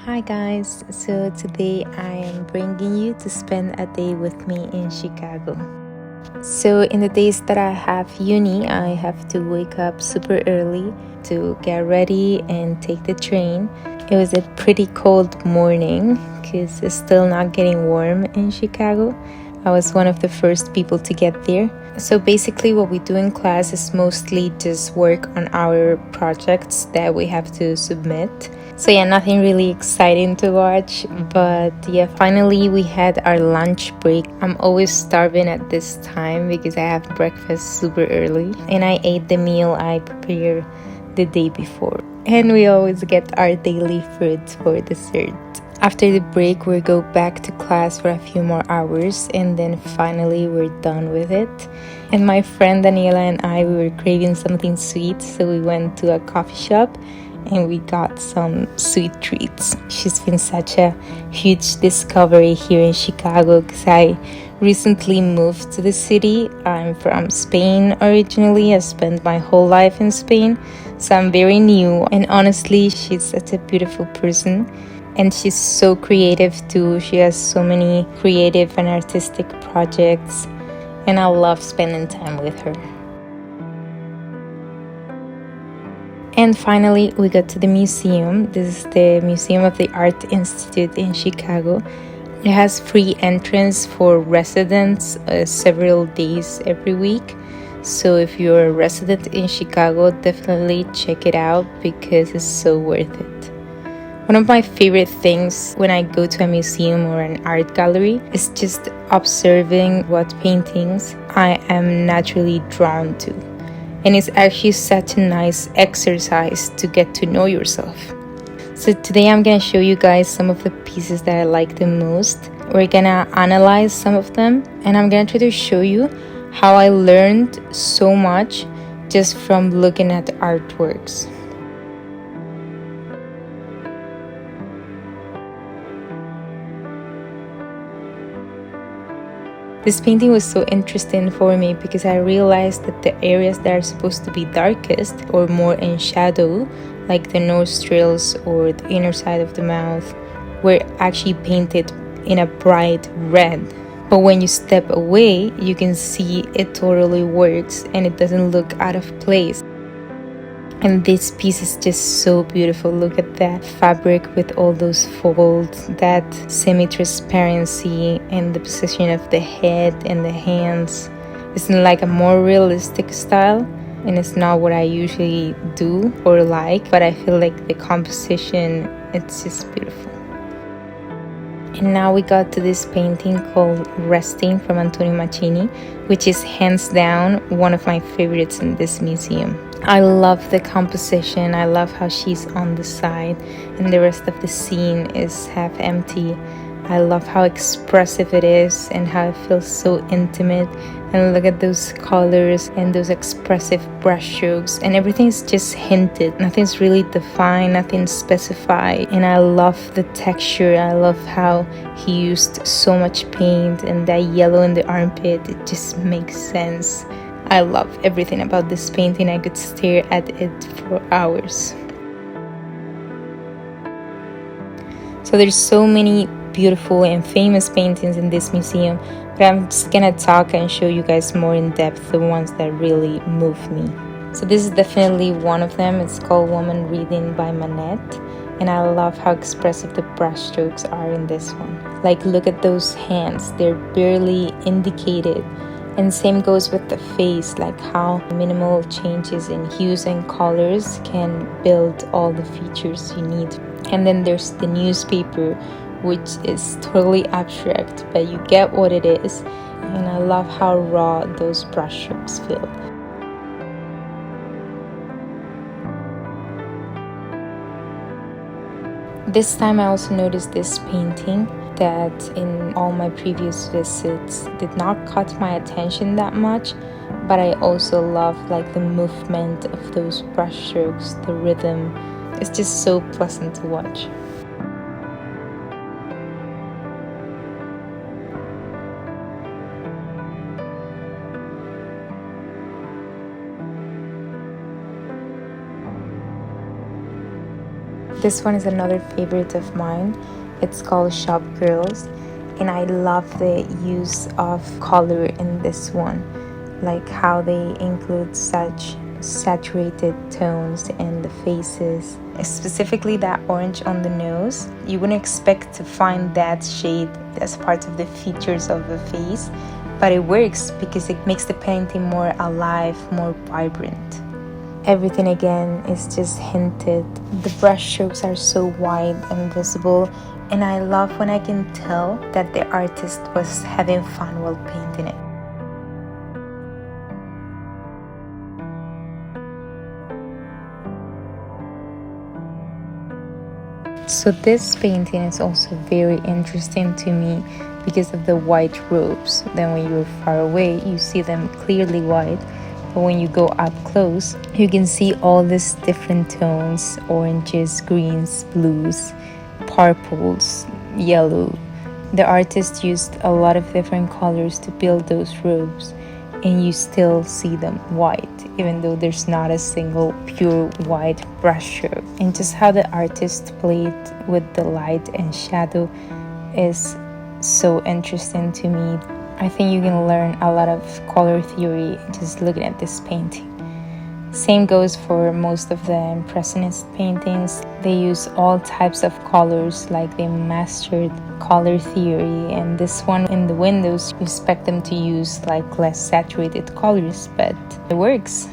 Hi guys, so today I am bringing you to spend a day with me in Chicago. So in the days that I have uni, I have to wake up super early to get ready and take the train. It was a pretty cold morning because it's still not getting warm in Chicago. I was one of the first people to get there. So basically what we do in class is mostly just work on our projects that we have to submit. So yeah, nothing really exciting to watch, but yeah, finally we had our lunch break. I'm always starving at this time because I have breakfast super early and I ate the meal I prepared the day before. And we always get our daily fruits for dessert. After the break, we'll go back to class for a few more hours and then finally we're done with it. And my friend Daniela and I, we were craving something sweet, so we went to a coffee shop and we got some sweet treats. She's been such a huge discovery here in Chicago because I recently moved to the city. I'm from Spain originally. I spent my whole life in Spain, so I'm very new. And honestly, she's such a beautiful person. And she's so creative too. She has so many creative and artistic projects. And I love spending time with her. And finally, we got to the museum. This is the Museum of the Art Institute in Chicago. It has free entrance for residents several days every week. So if you're a resident in Chicago, definitely check it out because it's so worth it. One of my favorite things when I go to a museum or an art gallery is just observing what paintings I am naturally drawn to. And it's actually such a nice exercise to get to know yourself. So today I'm gonna show you guys some of the pieces that I like the most. We're gonna analyze some of them and I'm gonna try to show you how I learned so much just from looking at artworks. This painting was so interesting for me because I realized that the areas that are supposed to be darkest or more in shadow, like the nostrils or the inner side of the mouth, were actually painted in a bright red. But when you step away, you can see it totally works and it doesn't look out of place. And this piece is just so beautiful. Look at that fabric with all those folds, that semi-transparency, and the position of the head and the hands. It's in like a more realistic style, and it's not what I usually do or like, but I feel like the composition, it's just beautiful. And now we got to this painting called Resting from Antonio Macchini, which is hands down one of my favorites in this museum. I love the composition. I love how she's on the side and the rest of the scene is half empty. I love how expressive it is and how it feels so intimate. And look at those colors and those expressive brushstrokes, and everything's just hinted. Nothing's really defined, nothing's specified. And I love the texture. I love how he used so much paint, and that yellow in the armpit, it just makes sense. I love everything about this painting. I could stare at it for hours. So there's so many beautiful and famous paintings in this museum, but I'm just gonna talk and show you guys more in depth the ones that really move me. So this is definitely one of them. It's called Woman Reading by Manette, and I love how expressive the brushstrokes are in this one. Like, look at those hands, they're barely indicated. And same goes with the face, like how minimal changes in hues and colors can build all the features you need. And then there's the newspaper, which is totally abstract, but you get what it is. And I love how raw those brushstrokes feel. This time I also noticed this painting that in all my previous visits did not catch my attention that much, but I also love like the movement of those brushstrokes, the rhythm. It's just so pleasant to watch. This one is another favorite of mine. It's called Shop Girls, and I love the use of color in this one, like how they include such saturated tones in the faces, specifically that orange on the nose. You wouldn't expect to find that shade as part of the features of the face, but it works because it makes the painting more alive, more vibrant. Everything again is just hinted. The brush strokes are so wide and visible, and I love when I can tell that the artist was having fun while painting it. So this painting is also very interesting to me because of the white robes. Then when you're far away, you see them clearly white. But when you go up close, you can see all these different tones: oranges, greens, blues, purples, yellow. The artist used a lot of different colors to build those robes, and you still see them white, even though there's not a single pure white brushstroke. And just how the artist played with the light and shadow is so interesting to me. I think you can learn a lot of color theory just looking at this painting. Same goes for most of the Impressionist paintings. They use all types of colors, like they mastered color theory. And this one in the windows, you expect them to use like less saturated colors, but it works.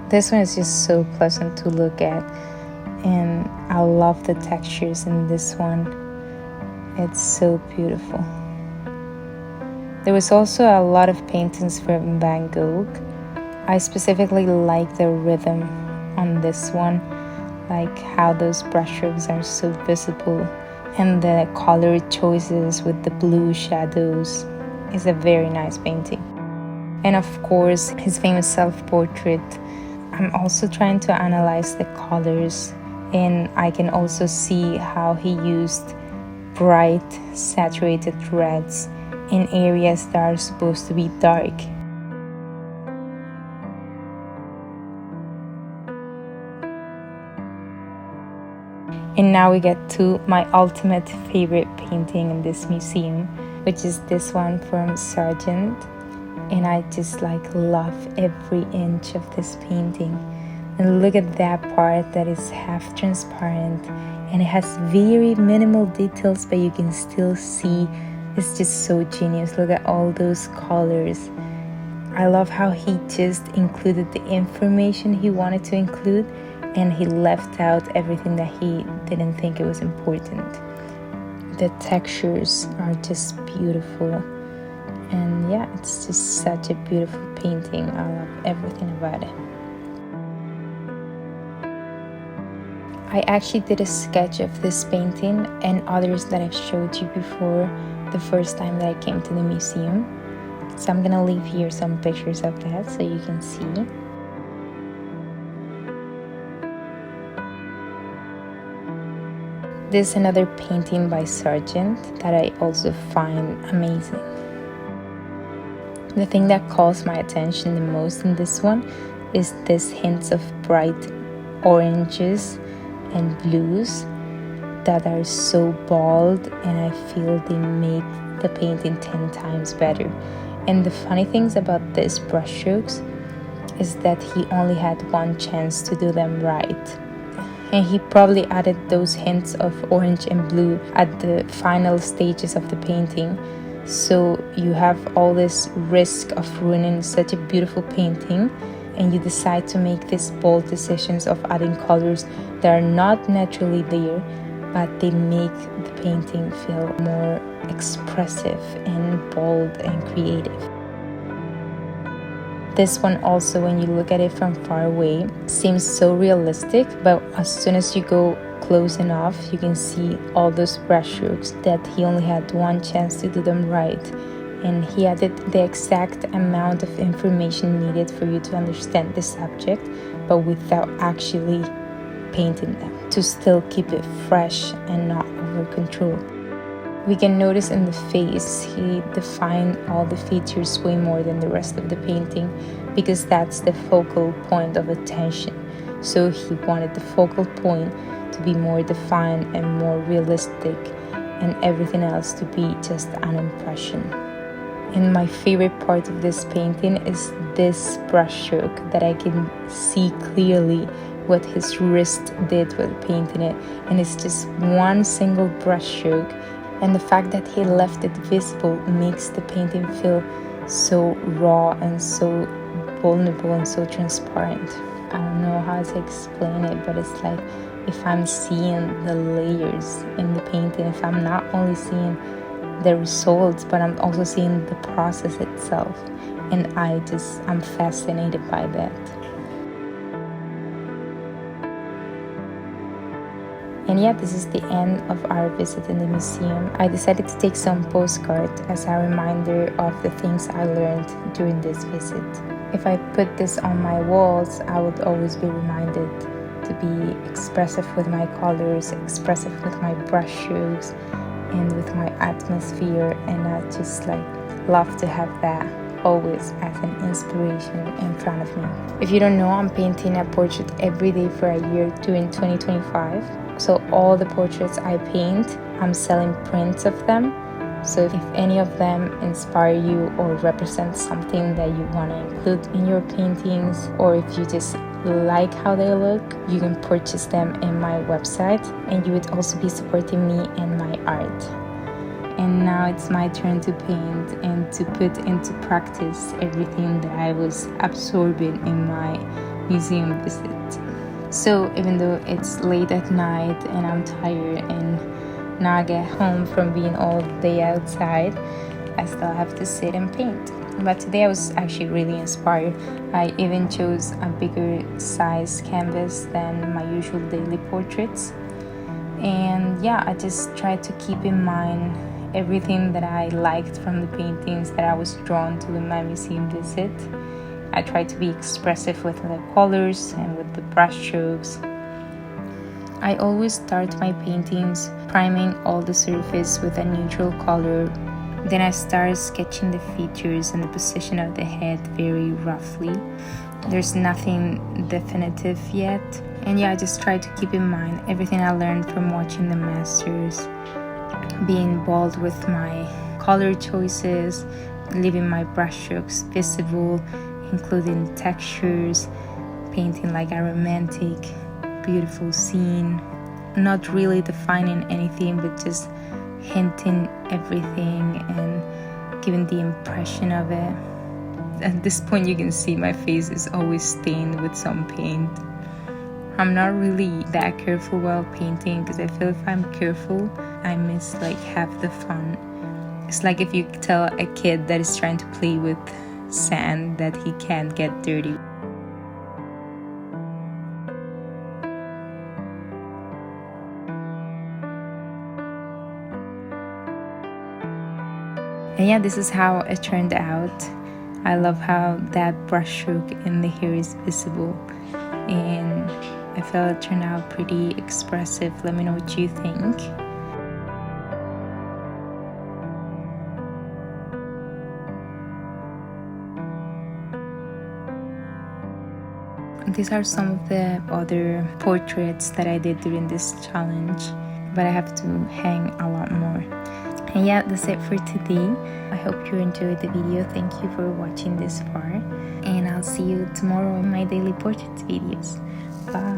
This one is just so pleasant to look at, and I love the textures in this one. It's so beautiful. There was also a lot of paintings from Van Gogh. I specifically like the rhythm on this one, like how those brushstrokes are so visible, and the color choices with the blue shadows is a very nice painting. And of course, his famous self-portrait. I'm also trying to analyze the colors, and I can also see how he used bright saturated reds in areas that are supposed to be dark. And now we get to my ultimate favorite painting in this museum, which is this one from Sargent. And I just love every inch of this painting. And look at that part that is half transparent, and it has very minimal details, but you can still see. It's just so genius. Look at all those colors. I love how he just included the information he wanted to include, and he left out everything that he didn't think it was important. The textures are just beautiful. And yeah, it's just such a beautiful painting. I love everything about it. I actually did a sketch of this painting and others that I've showed you before the first time that I came to the museum. So I'm gonna leave here some pictures of that so you can see. This is another painting by Sargent that I also find amazing. The thing that calls my attention the most in this one is this hints of bright oranges and blues that are so bold, and I feel they make the painting 10 times better. And the funny things about these brushstrokes is that he only had one chance to do them right. And he probably added those hints of orange and blue at the final stages of the painting. So you have all this risk of ruining such a beautiful painting, and you decide to make these bold decisions of adding colors that are not naturally there, but they make the painting feel more expressive and bold and creative. This one also, when you look at it from far away, seems so realistic, but as soon as you go close enough, you can see all those brushstrokes that he only had one chance to do them right, and he added the exact amount of information needed for you to understand the subject, but without actually painting them, to still keep it fresh and not over control. We can notice in the face he defined all the features way more than the rest of the painting, because that's the focal point of attention. So he wanted the focal point to be more defined and more realistic, and everything else to be just an impression. And my favorite part of this painting is this brushstroke, that I can see clearly what his wrist did with painting it, and it's just one single brushstroke, and the fact that he left it visible makes the painting feel so raw and so vulnerable and so transparent. I don't know how to explain it, but it's like if I'm seeing the layers in the painting, if I'm not only seeing the results, but I'm also seeing the process itself, and I'm fascinated by that. And yeah, this is the end of our visit in the museum. I decided to take some postcards as a reminder of the things I learned during this visit. If I put this on my walls, I would always be reminded to be expressive with my colors, expressive with my brush strokes, and with my atmosphere, and I just love to have that always as an inspiration in front of me. If you don't know, I'm painting a portrait every day for a year during 2025. So all the portraits I paint, I'm selling prints of them. So if any of them inspire you or represent something that you want to include in your paintings, or if you just like how they look, you can purchase them in my website, and you would also be supporting me in my art. And now it's my turn to paint and to put into practice everything that I was absorbing in my museum visit. So even though it's late at night and I'm tired and now I get home from being all day outside, I still have to sit and paint. But today I was actually really inspired. I even chose a bigger size canvas than my usual daily portraits. And yeah, I just tried to keep in mind everything that I liked from the paintings that I was drawn to in my museum visit. I tried to be expressive with the colors and with the brush strokes. I always start my paintings priming all the surface with a neutral color. Then I start sketching the features and the position of the head very roughly. There's nothing definitive yet. And yeah, I just try to keep in mind everything I learned from watching the masters, being bold with my color choices, leaving my brushstrokes visible, including textures, painting like a romantic, beautiful scene, not really defining anything, but just hinting everything and giving the impression of it. At this point, you can see my face is always stained with some paint. I'm not really that careful while painting, because I feel if I'm careful, I miss half the fun. It's like if you tell a kid that is trying to play with sand that he can't get dirty. And yeah, this is how it turned out. I love how that brushstroke in the hair is visible, and I felt it turned out pretty expressive. Let me know what you think. These are some of the other portraits that I did during this challenge, but I have to hang a lot more. And yeah, that's it for today. I hope you enjoyed the video. Thank you for watching this far, and I'll see you tomorrow in my daily portraits videos. Bye.